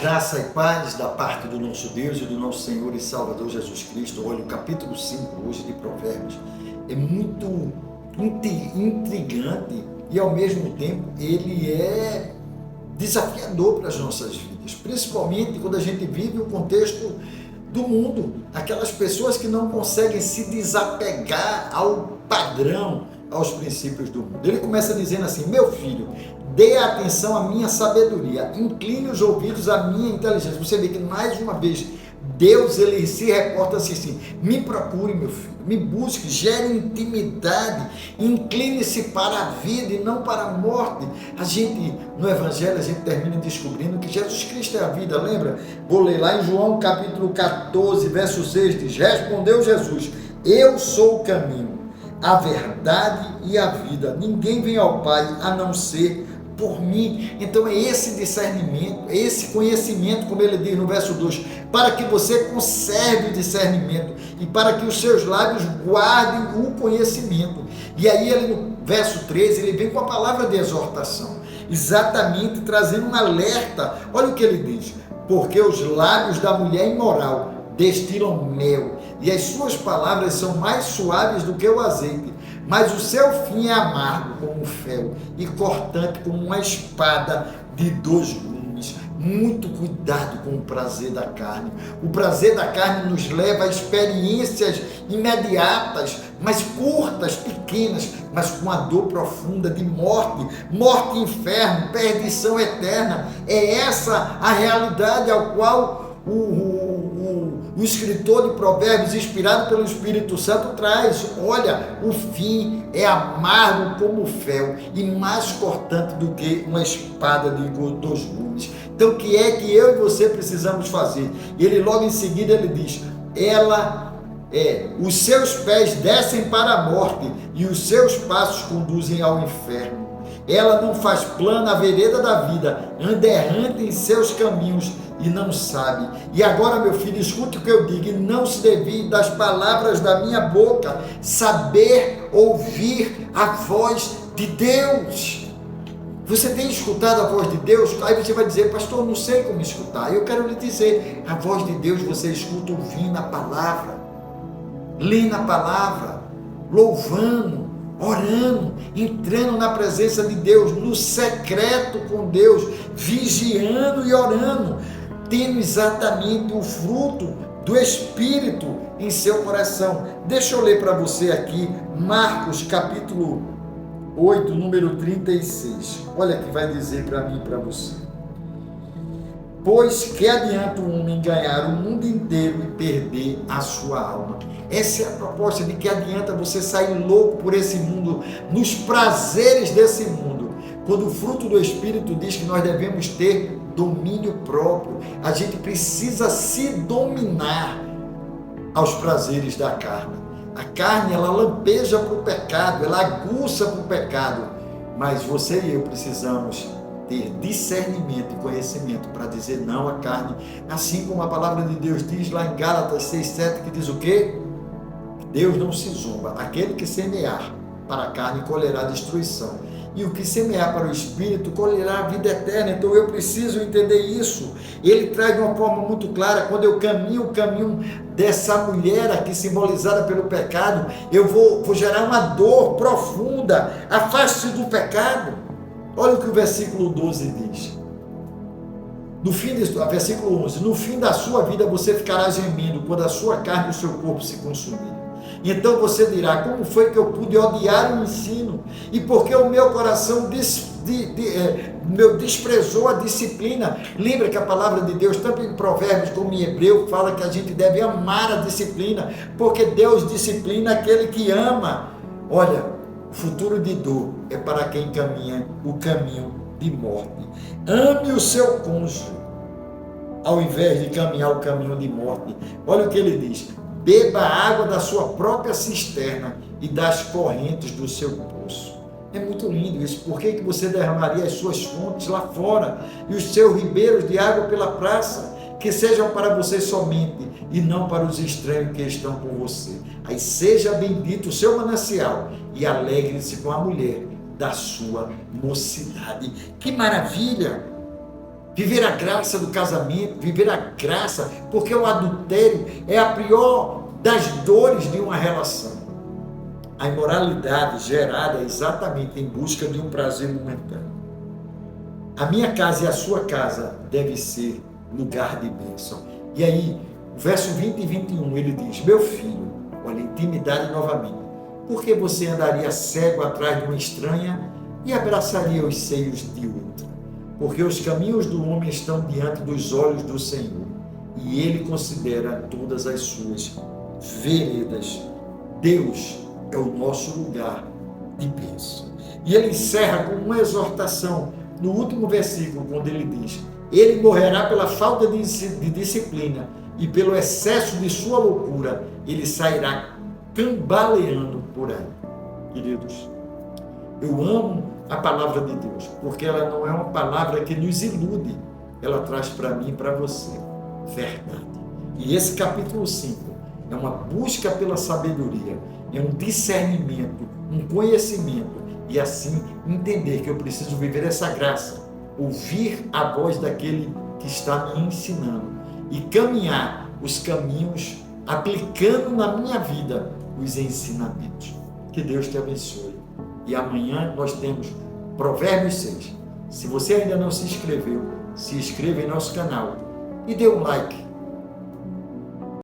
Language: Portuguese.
Graça e paz da parte do nosso Deus e do nosso Senhor e Salvador Jesus Cristo. Olha, o capítulo 5 hoje de Provérbios é muito intrigante e ao mesmo tempo ele é desafiador para as nossas vidas, principalmente quando a gente vive o contexto do mundo, aquelas pessoas que não conseguem se desapegar ao padrão, aos princípios do mundo. Ele começa dizendo assim: meu filho, dê atenção à minha sabedoria, incline os ouvidos à minha inteligência. Você vê que mais uma vez Deus ele se reporta assim: me procure, meu filho, me busque, gere intimidade, incline-se para a vida e não para a morte. A gente, no Evangelho, a gente termina descobrindo que Jesus Cristo é a vida, lembra? Vou ler lá em João capítulo 14, verso 6, diz: respondeu Jesus, eu sou o caminho, a verdade e a vida, ninguém vem ao Pai a não ser por mim. Então é esse discernimento, é esse conhecimento, como ele diz no verso 2, para que você conserve o discernimento e para que os seus lábios guardem o conhecimento. E aí ele no verso 13, ele vem com a palavra de exortação, exatamente trazendo um alerta. Olha o que ele diz: porque os lábios da mulher imoral destilam mel, e as suas palavras são mais suaves do que o azeite, mas o seu fim é amargo como o fel e cortante como uma espada de dois gumes. Muito cuidado com o prazer da carne. O prazer da carne nos leva a experiências imediatas, mas curtas, pequenas, mas com a dor profunda de morte, morte e inferno, perdição eterna. É essa a realidade ao qual o escritor de Provérbios, inspirado pelo Espírito Santo, traz. Olha, o fim é amargo como o fel e mais cortante do que uma espada de dois gumes. Então, o que é que eu e você precisamos fazer? E ele logo em seguida ele diz: os seus pés descem para a morte e os seus passos conduzem ao inferno. Ela não faz plano a vereda da vida, anda errante em seus caminhos e não sabe. E agora, meu filho, escute o que eu digo, e não se desvie das palavras da minha boca, saber ouvir a voz de Deus. Você tem escutado a voz de Deus? Aí você vai dizer: pastor, não sei como escutar. Eu quero lhe dizer, a voz de Deus você escuta ouvindo a palavra, lendo a palavra, louvando, orando, entrando na presença de Deus, no secreto com Deus, vigiando e orando, tendo exatamente o fruto do Espírito em seu coração. Deixa eu ler para você aqui Marcos capítulo 8, número 36. Olha que vai dizer para mim e para você: pois que adianta o homem ganhar o mundo inteiro e perder a sua alma? Essa é a proposta, de que adianta você sair louco por esse mundo, nos prazeres desse mundo, quando o fruto do Espírito diz que nós devemos ter domínio próprio. A gente precisa se dominar aos prazeres da carne. A carne, ela lampeja para o pecado, ela aguça para o pecado, mas você e eu precisamos ter discernimento e conhecimento para dizer não à carne, assim como a palavra de Deus diz lá em Gálatas 6,7, que diz o quê? Deus não se zomba, aquele que semear para a carne colherá destruição, e o que semear para o Espírito colherá a vida eterna. Então eu preciso entender isso. Ele traz de uma forma muito clara: quando eu caminho o caminho dessa mulher aqui simbolizada pelo pecado, eu vou gerar uma dor profunda. Afaste-se do pecado. Olha o que o versículo 12 diz. Versículo 11: no fim da sua vida você ficará gemendo, quando a sua carne e o seu corpo se consumirem. Então você dirá: como foi que eu pude odiar o ensino? E porque o meu coração desprezou a disciplina? Lembra que a palavra de Deus, tanto em Provérbios como em Hebreu, fala que a gente deve amar a disciplina, porque Deus disciplina aquele que ama. Olha, o futuro de dor é para quem caminha o caminho de morte. Ame o seu cônjuge, ao invés de caminhar o caminho de morte. Olha o que ele diz: beba a água da sua própria cisterna e das correntes do seu poço. É muito lindo isso. Por que você derramaria as suas fontes lá fora e os seus ribeiros de água pela praça? Que sejam para você somente e não para os estranhos que estão com você. Aí seja bendito o seu manancial e alegre-se com a mulher da sua mocidade. Que maravilha! Viver a graça do casamento, viver a graça, porque o adultério é a pior das dores de uma relação. A imoralidade gerada é exatamente em busca de um prazer momentâneo. A minha casa e a sua casa deve ser lugar de bênção. E aí, verso 20 e 21, ele diz: meu filho, olha, intimidade novamente, por que você andaria cego atrás de uma estranha e abraçaria os seios de outra? Porque os caminhos do homem estão diante dos olhos do Senhor, e ele considera todas as suas veredas. Deus é o nosso lugar de bênção. E ele encerra com uma exortação no último versículo, quando ele diz: ele morrerá pela falta de disciplina, e pelo excesso de sua loucura ele sairá cambaleando por aí. Queridos, eu amo a palavra de Deus, porque ela não é uma palavra que nos ilude, ela traz para mim e para você verdade. E esse capítulo 5 é uma busca pela sabedoria, é um discernimento, um conhecimento, e assim entender que eu preciso viver essa graça, ouvir a voz daquele que está me ensinando e caminhar os caminhos, aplicando na minha vida os ensinamentos. Que Deus te abençoe. E amanhã nós temos Provérbios 6. Se você ainda não se inscreveu, se inscreva em nosso canal e dê um like